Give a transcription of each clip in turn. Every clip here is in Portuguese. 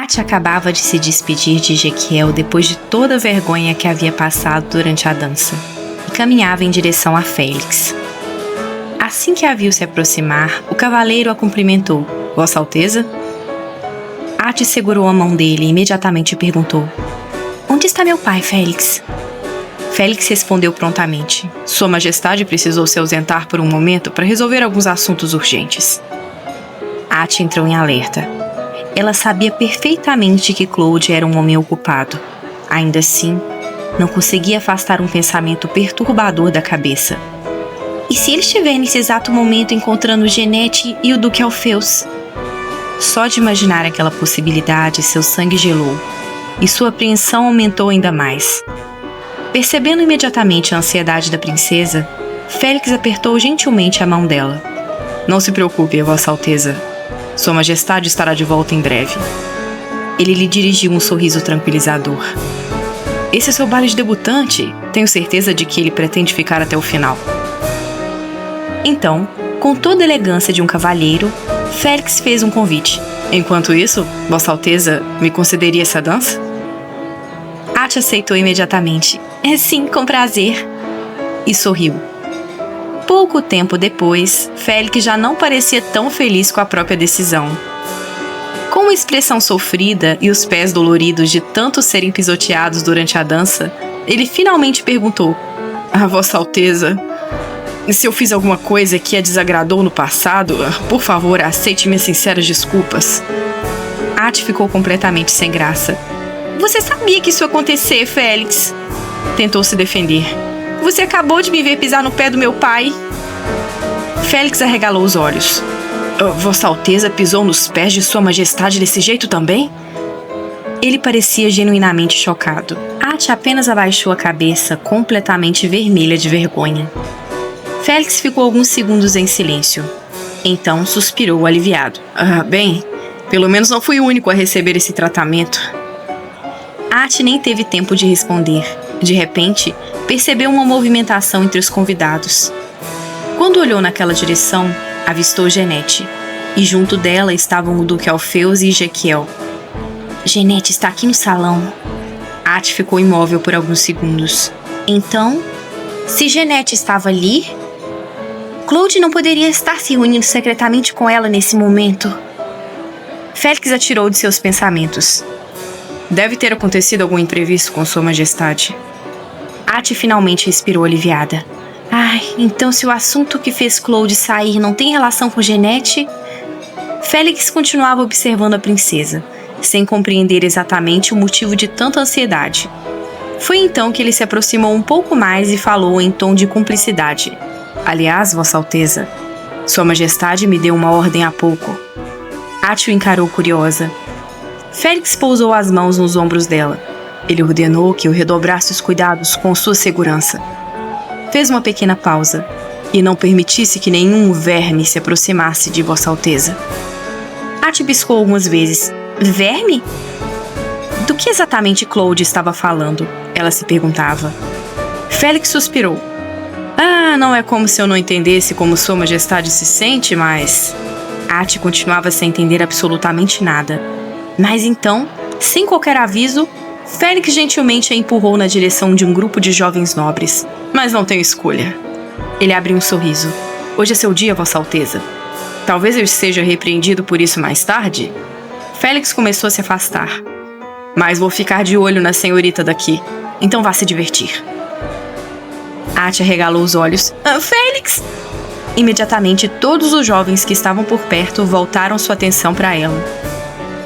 Ati acabava de se despedir de Ezequiel depois de toda a vergonha que havia passado durante a dança e caminhava em direção a Félix. Assim que a viu se aproximar, o cavaleiro a cumprimentou. Vossa Alteza? Ati segurou a mão dele e imediatamente perguntou: Onde está meu pai, Félix? Félix respondeu prontamente: Sua Majestade precisou se ausentar por um momento para resolver alguns assuntos urgentes. Ati entrou em alerta. Ela sabia perfeitamente que Claude era um homem ocupado. Ainda assim, não conseguia afastar um pensamento perturbador da cabeça. E se ele estiver nesse exato momento encontrando Jeanette e o Duque Alfeus? Só de imaginar aquela possibilidade, seu sangue gelou, e sua apreensão aumentou ainda mais. Percebendo imediatamente a ansiedade da princesa, Félix apertou gentilmente a mão dela. Não se preocupe, Vossa Alteza. Sua Majestade estará de volta em breve. Ele lhe dirigiu um sorriso tranquilizador. Esse é seu baile de debutante. Tenho certeza de que ele pretende ficar até o final. Então, com toda a elegância de um cavalheiro, Félix fez um convite. Enquanto isso, Vossa Alteza me concederia essa dança? Ati aceitou imediatamente. Sim, com prazer. E sorriu. Pouco tempo depois, Félix já não parecia tão feliz com a própria decisão. Com uma expressão sofrida e os pés doloridos de tanto serem pisoteados durante a dança, ele finalmente perguntou: Vossa Alteza, se eu fiz alguma coisa que a desagradou no passado, por favor, aceite minhas sinceras desculpas. Ati ficou completamente sem graça. Você sabia que isso ia acontecer, Félix? Tentou se defender. Você acabou de me ver pisar no pé do meu pai. Félix arregalou os olhos. Vossa Alteza pisou nos pés de Sua Majestade desse jeito também? Ele parecia genuinamente chocado. Ati apenas abaixou a cabeça, completamente vermelha de vergonha. Félix ficou alguns segundos em silêncio. Então suspirou aliviado. Bem, pelo menos não fui o único a receber esse tratamento. Ati nem teve tempo de responder. De repente, percebeu uma movimentação entre os convidados. Quando olhou naquela direção, avistou Jeanette, e junto dela estavam o Duque Alfeus e Ezequiel. Jeanette está aqui no salão. Ati ficou imóvel por alguns segundos. Então, se Jeanette estava ali, Claude não poderia estar se reunindo secretamente com ela nesse momento. Félix atirou de seus pensamentos. Deve ter acontecido algum imprevisto com Sua Majestade. Ati finalmente respirou aliviada. Então se o assunto que fez Claude sair não tem relação com Jeanette... Félix continuava observando a princesa, sem compreender exatamente o motivo de tanta ansiedade. Foi então que ele se aproximou um pouco mais e falou em tom de cumplicidade. Aliás, Vossa Alteza, Sua Majestade me deu uma ordem há pouco. Ati o encarou curiosa. Félix pousou as mãos nos ombros dela. Ele ordenou que eu redobrasse os cuidados com sua segurança. Fez uma pequena pausa e não permitisse que nenhum verme se aproximasse de Vossa Alteza. Ati piscou algumas vezes. Verme? Do que exatamente Claude estava falando? Ela se perguntava. Félix suspirou. Não é como se eu não entendesse como Sua Majestade se sente, mas... Ati continuava sem entender absolutamente nada. Mas então, sem qualquer aviso, Félix gentilmente a empurrou na direção de um grupo de jovens nobres. Mas não tenho escolha. Ele abriu um sorriso. Hoje é seu dia, Vossa Alteza. Talvez eu seja repreendido por isso mais tarde? Félix começou a se afastar. Mas vou ficar de olho na senhorita daqui. Então vá se divertir. Ati arregalou os olhos. Félix! Imediatamente todos os jovens que estavam por perto voltaram sua atenção para ela.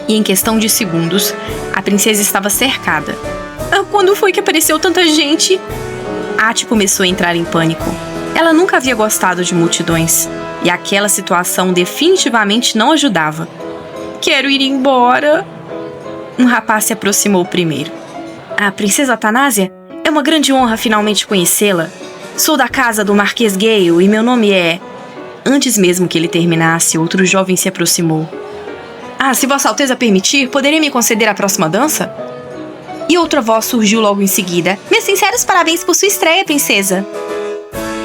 E em questão de segundos, a princesa estava cercada. Quando foi que apareceu tanta gente? Ati começou a entrar em pânico. Ela nunca havia gostado de multidões, e aquela situação definitivamente não ajudava. Quero ir embora. Um rapaz se aproximou primeiro. A princesa Atanásia? É uma grande honra finalmente conhecê-la. Sou da casa do Marquês Gale e meu nome é... Antes mesmo que ele terminasse, outro jovem se aproximou. Se Vossa Alteza permitir, poderia me conceder a próxima dança? E outra voz surgiu logo em seguida. Meus sinceros parabéns por sua estreia, princesa.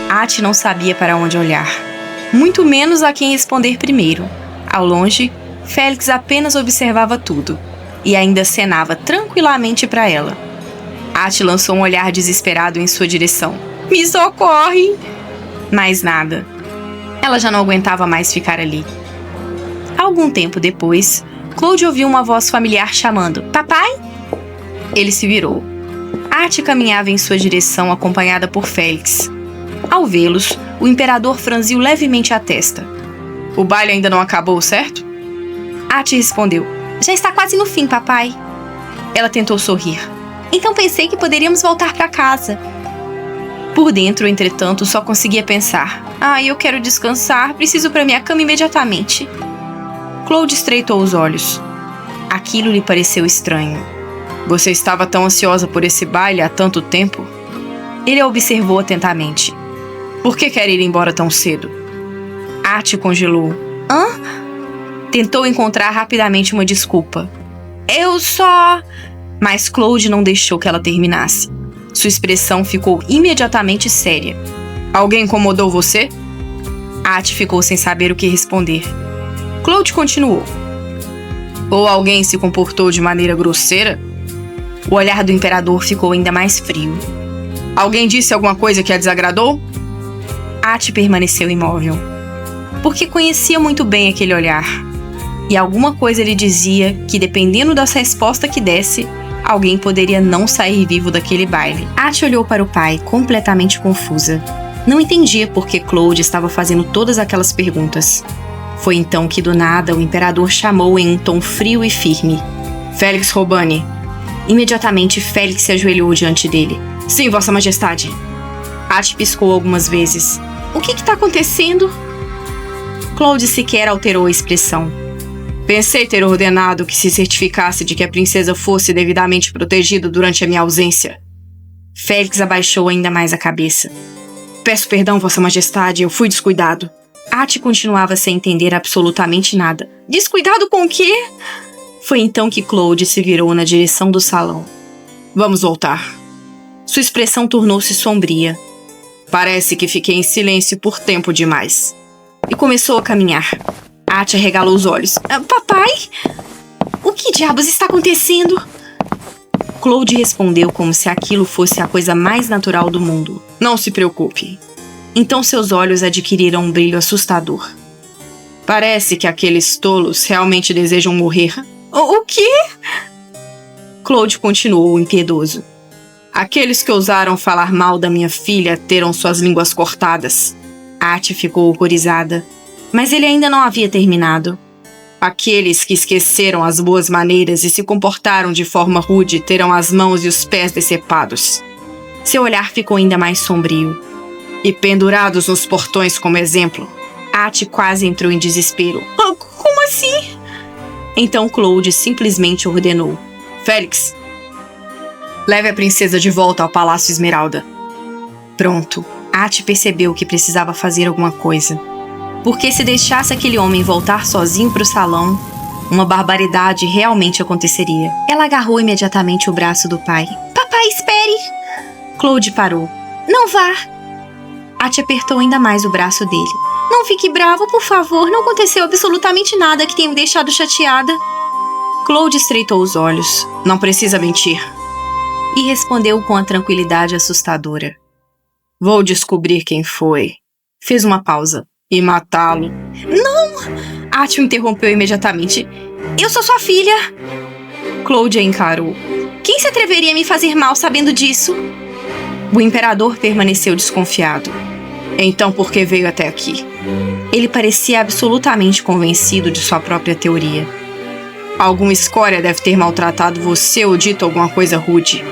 Ati não sabia para onde olhar, muito menos a quem responder primeiro. Ao longe, Félix apenas observava tudo. e ainda acenava tranquilamente para ela. Ati lançou um olhar desesperado em sua direção. Me socorre! Mais nada. Ela já não aguentava mais ficar ali. Algum tempo depois, Claude ouviu uma voz familiar chamando: Papai? Ele se virou. Ati caminhava em sua direção acompanhada por Félix. Ao vê-los, o imperador franziu levemente a testa. O baile ainda não acabou, certo? Ati respondeu: Já está quase no fim, papai. Ela tentou sorrir. Então pensei que poderíamos voltar para casa. Por dentro, entretanto, só conseguia pensar: eu quero descansar, preciso para minha cama imediatamente. Claude estreitou os olhos. Aquilo lhe pareceu estranho. Você estava tão ansiosa por esse baile há tanto tempo? Ele a observou atentamente. Por que quer ir embora tão cedo? Ati congelou. Tentou encontrar rapidamente uma desculpa. Eu só... Mas Claude não deixou que ela terminasse. Sua expressão ficou imediatamente séria. Alguém incomodou você? Ati ficou sem saber o que responder. Claude continuou. Ou alguém se comportou de maneira grosseira? O olhar do imperador ficou ainda mais frio. Alguém disse alguma coisa que a desagradou? Ati permaneceu imóvel. Porque conhecia muito bem aquele olhar. E alguma coisa lhe dizia que, dependendo da resposta que desse, alguém poderia não sair vivo daquele baile. Ati olhou para o pai, completamente confusa. Não entendia por que Claude estava fazendo todas aquelas perguntas. Foi então que, do nada, o imperador chamou em um tom frio e firme. Félix Robani. Imediatamente, Félix se ajoelhou diante dele. Sim, Vossa Majestade. Ati piscou algumas vezes. O que está acontecendo? Claude sequer alterou a expressão. Pensei ter ordenado que se certificasse de que a princesa fosse devidamente protegida durante a minha ausência. Félix abaixou ainda mais a cabeça. Peço perdão, Vossa Majestade, eu fui descuidado. Ati continuava sem entender absolutamente nada. Descuidado com o quê? Foi então que Claude se virou na direção do salão. Vamos voltar. Sua expressão tornou-se sombria. Parece que fiquei em silêncio por tempo demais. E começou a caminhar. Ati arregalou os olhos. Papai? O que diabos está acontecendo? Claude respondeu como se aquilo fosse a coisa mais natural do mundo. Não se preocupe. Então seus olhos adquiriram um brilho assustador. Parece que aqueles tolos realmente desejam morrer. O quê? Claude continuou impiedoso. Aqueles que ousaram falar mal da minha filha terão suas línguas cortadas. Ati ficou horrorizada. Mas ele ainda não havia terminado. Aqueles que esqueceram as boas maneiras e se comportaram de forma rude terão as mãos e os pés decepados. Seu olhar ficou ainda mais sombrio. E pendurados nos portões como exemplo. Ati quase entrou em desespero. Como assim? Então Claude simplesmente ordenou. Félix, leve a princesa de volta ao Palácio Esmeralda. Pronto. Ati percebeu que precisava fazer alguma coisa. Porque se deixasse aquele homem voltar sozinho para o salão, uma barbaridade realmente aconteceria. Ela agarrou imediatamente o braço do pai. Papai, espere! Claude parou. Não vá! Ati apertou ainda mais o braço dele. Não fique bravo, por favor. Não aconteceu absolutamente nada que tenha me deixado chateada. Claude estreitou os olhos. Não precisa mentir. E respondeu com a tranquilidade assustadora. Vou descobrir quem foi. Fez uma pausa. E matá-lo. Não! Ati o interrompeu imediatamente. Eu sou sua filha. Claude a encarou. Quem se atreveria a me fazer mal sabendo disso? O imperador permaneceu desconfiado. Então por que veio até aqui? Ele parecia absolutamente convencido de sua própria teoria. Alguma escória deve ter maltratado você ou dito alguma coisa rude.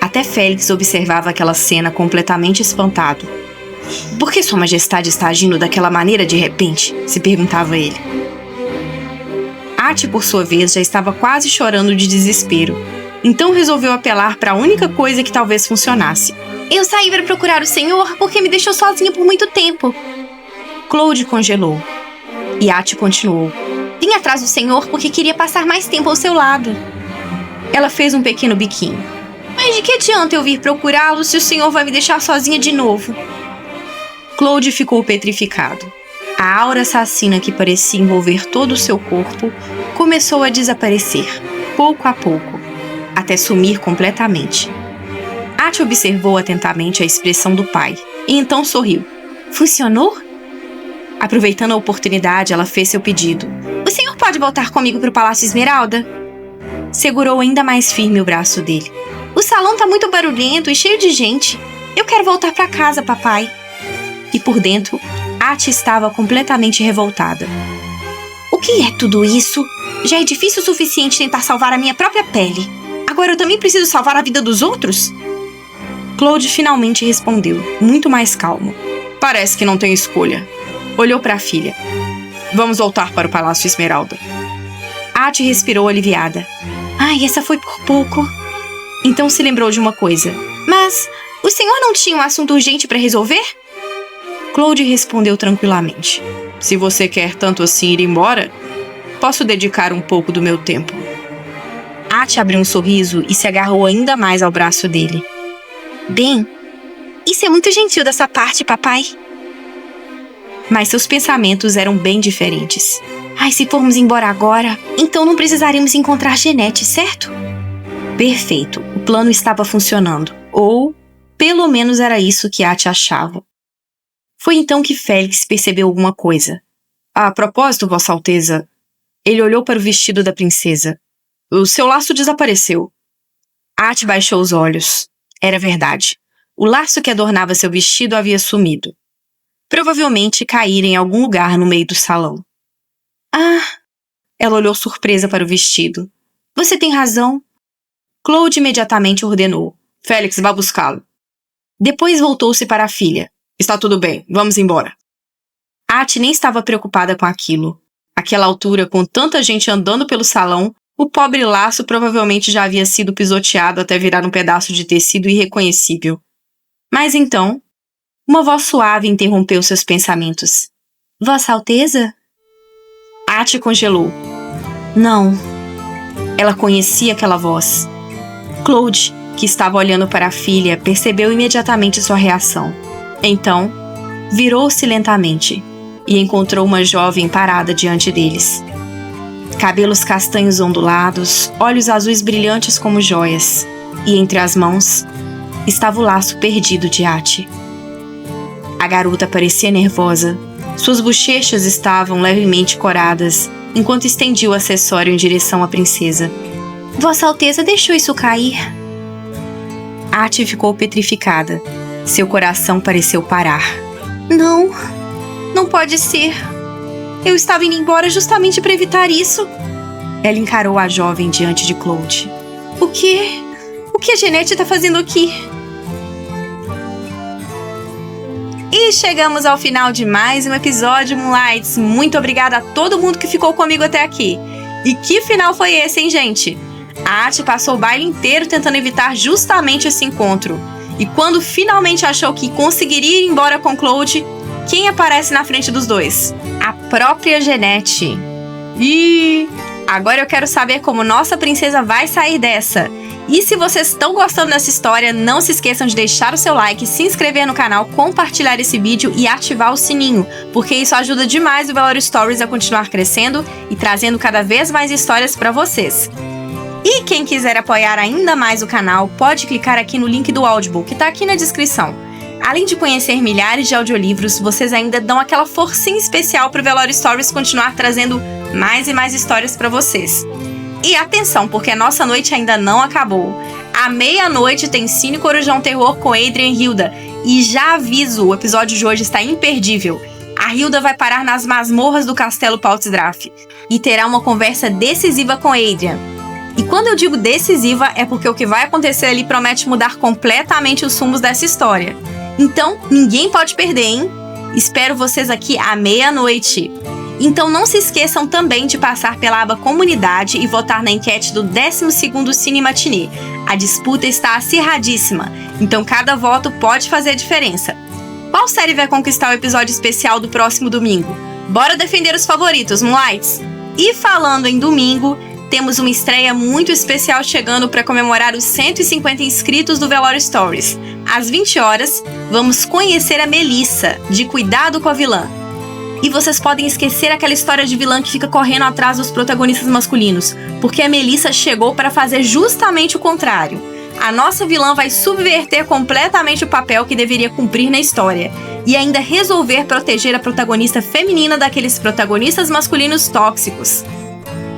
Até Félix observava aquela cena completamente espantado. Por que Sua Majestade está agindo daquela maneira de repente? Se perguntava ele. Ati, por sua vez, já estava quase chorando de desespero. Então resolveu apelar para a única coisa que talvez funcionasse. Eu saí para procurar o senhor porque me deixou sozinha por muito tempo. Claude congelou. E Ati continuou. Vim atrás do senhor porque queria passar mais tempo ao seu lado. Ela fez um pequeno biquinho. Mas de que adianta eu vir procurá-lo se o senhor vai me deixar sozinha de novo? Claude ficou petrificado. A aura assassina que parecia envolver todo o seu corpo começou a desaparecer. pouco a pouco, até sumir completamente. Ati observou atentamente a expressão do pai e então sorriu. Funcionou? Aproveitando a oportunidade, ela fez seu pedido. O senhor pode voltar comigo para o Palácio Esmeralda? Segurou ainda mais firme o braço dele. O salão tá muito barulhento e cheio de gente. Eu quero voltar para casa, papai. E por dentro, Ati estava completamente revoltada. O que é tudo isso? Já é difícil o suficiente tentar salvar a minha própria pele. Agora eu também preciso salvar a vida dos outros? Claude finalmente respondeu, muito mais calmo. Parece que não tem escolha. Olhou para a filha. Vamos voltar para o Palácio Esmeralda. Ati respirou aliviada. Ai, essa foi por pouco. Então se lembrou de uma coisa. Mas o senhor não tinha um assunto urgente para resolver? Claude respondeu tranquilamente. Se você quer tanto assim ir embora, posso dedicar um pouco do meu tempo. Ati abriu um sorriso e se agarrou ainda mais ao braço dele. Bem, isso é muito gentil dessa parte, papai. Mas seus pensamentos eram bem diferentes. Ai, se formos embora agora, então não precisaríamos encontrar Jeanette, certo? Perfeito, o plano estava funcionando. Ou, pelo menos era isso que Ati achava. Foi então que Félix percebeu alguma coisa. A propósito, Vossa Alteza, ele olhou para o vestido da princesa. O seu laço desapareceu. Ati baixou os olhos. Era verdade. O laço que adornava seu vestido havia sumido. Provavelmente caíra em algum lugar no meio do salão. Ah! Ela olhou surpresa para o vestido. Você tem razão. Claude imediatamente ordenou. Félix, vá buscá-lo. Depois voltou-se para a filha. Está tudo bem, vamos embora. Ati nem estava preocupada com aquilo. Àquela altura, com tanta gente andando pelo salão, o pobre laço provavelmente já havia sido pisoteado até virar um pedaço de tecido irreconhecível. Mas então, uma voz suave interrompeu seus pensamentos. Vossa Alteza? Ati congelou. Não. Ela conhecia aquela voz. Claude, que estava olhando para a filha, percebeu imediatamente sua reação. Então, virou-se lentamente e encontrou uma jovem parada diante deles. Cabelos castanhos ondulados, olhos azuis brilhantes como joias, e entre as mãos estava o laço perdido de Ati. A garota parecia nervosa. Suas bochechas estavam levemente coradas, enquanto estendia o acessório em direção à princesa. Vossa Alteza deixou isso cair. Ati ficou petrificada. Seu coração pareceu parar. Não, não pode ser. Eu estava indo embora justamente para evitar isso. Ela encarou a jovem diante de Claude. O que a Jeanette está fazendo aqui? E chegamos ao final de mais um episódio, Moonlights. Muito obrigada a todo mundo que ficou comigo até aqui. E que final foi esse, hein, gente? A Ati passou o baile inteiro tentando evitar justamente esse encontro. E quando finalmente achou que conseguiria ir embora com Claude, quem aparece na frente dos dois? A própria Jeanette. E agora eu quero saber como nossa princesa vai sair dessa. E se vocês estão gostando dessa história, não se esqueçam de deixar o seu like, se inscrever no canal, compartilhar esse vídeo e ativar o sininho, porque isso ajuda demais o Velório Stories a continuar crescendo e trazendo cada vez mais histórias para vocês. E quem quiser apoiar ainda mais o canal, pode clicar aqui no link do Audible, que está aqui na descrição. Além de conhecer milhares de audiolivros, vocês ainda dão aquela forcinha especial para o Velório Stories continuar trazendo mais e mais histórias para vocês. E atenção, porque a nossa noite ainda não acabou. À meia-noite tem Cine Corujão Terror com Adrian e Hilda. E já aviso, o episódio de hoje está imperdível. A Hilda vai parar nas masmorras do Castelo Paltzdraff e terá uma conversa decisiva com Adrian. E quando eu digo decisiva, é porque o que vai acontecer ali promete mudar completamente os rumos dessa história. Então, ninguém pode perder, hein? Espero vocês aqui à meia-noite. Então não se esqueçam também de passar pela aba Comunidade e votar na enquete do 12º Cine Matinê. A disputa está acirradíssima, então cada voto pode fazer diferença. Qual série vai conquistar o episódio especial do próximo domingo? Bora defender os favoritos, Moonlights! E falando em domingo, temos uma estreia muito especial chegando para comemorar os 150 inscritos do Velório Stories. Às 20 horas, vamos conhecer a Melissa, de Cuidado com a Vilã. E vocês podem esquecer aquela história de vilã que fica correndo atrás dos protagonistas masculinos, porque a Melissa chegou para fazer justamente o contrário. A nossa vilã vai subverter completamente o papel que deveria cumprir na história, e ainda resolver proteger a protagonista feminina daqueles protagonistas masculinos tóxicos.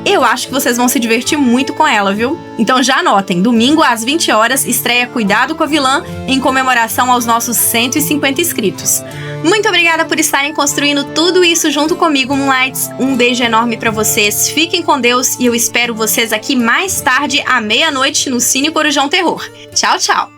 Eu acho que vocês vão se divertir muito com ela, viu? Então já anotem, domingo às 20 horas estreia Cuidado com a Vilã, em comemoração aos nossos 150 inscritos. Muito obrigada por estarem construindo tudo isso junto comigo, Moonlights. Um beijo enorme pra vocês, fiquem com Deus e eu espero vocês aqui mais tarde à meia-noite no Cine Corujão Terror. Tchau, tchau!